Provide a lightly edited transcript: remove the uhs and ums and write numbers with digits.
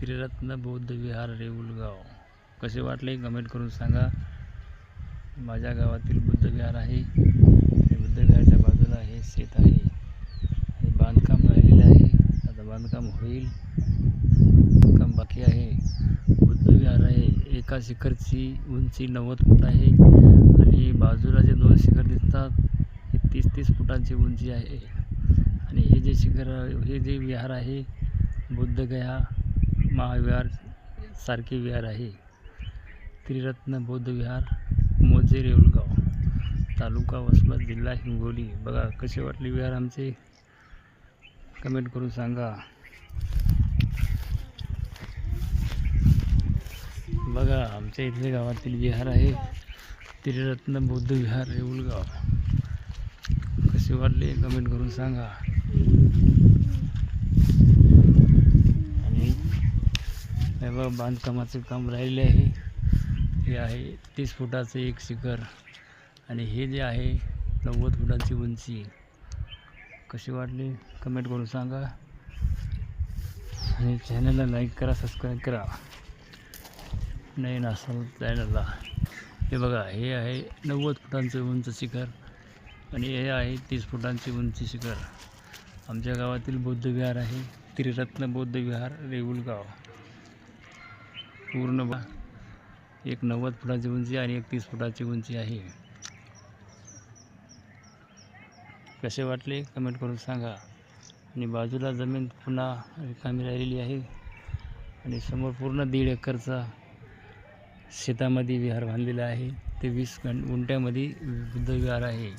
त्रिरत्न बौद्ध विहार रेऊलगाव. कसे वाटले कमेंट करून सांगा. माझ्या गावातील बुद्ध विहार आहे. बुद्ध विहाराच्या बाजूला हे शेत आहे. हे बांधकाम राहिलेले आहे. आता बांधकाम होईल. बांधकाम बाकी आहे. बुद्ध विहार आहे. एका शिखरची उंची 90 फूट आहे आणि बाजूला जे 2 शिखर दिसतात हे 30-30 फुटांची उंची आहे. आणि हे जे शिखर, हे जे विहार आहे बुद्धगया महाविहार सारखे विहार आहे. त्रिरत्न बौद्ध विहार, मोजे रेऊलगाव, तालुका वसमत, जिल्हा हिंगोली. बघा कसे वाटले विहार आमचे, कमेंट करून सांगा. बघा आमच्या इथले गावातील विहार आहे त्रिरत्न बौद्ध विहार रेऊलगाव. कसे वाटले कमेंट करून सांगा. आणि हे बघा बांधकामाचे काम राहिले आहे. हे आहे 30 फुटाचे एक शिखर आणि हे जे आहे 90 फुटांची उंची. कशी वाटली कमेंट करून सांगा. आणि चॅनलला लाईक करा, सबस्क्राईब करा नवीन असाल चॅनलला. हे बघा हे आहे 90 फुटांचे उंच शिखर आणि हे आहे 30 फुटांची उंची शिखर. आमच्या गावातील बौद्ध विहार आहे त्रिरत्न बौद्ध विहार रेऊलगाव. पूर्ण एक 90 फुटाची उंची आणि एक 30 फुटाची उंची आहे. कसे वाटले कमेंट करून सांगा. आणि बाजूला जमीन पुन्हा रिकामी राहिलेली आहे आणि समोर पूर्ण 1.5 एकरचा शेतामध्ये विहार बांधलेला आहे. ते 20 गुंठ्यामध्ये बुद्ध विहार आहे.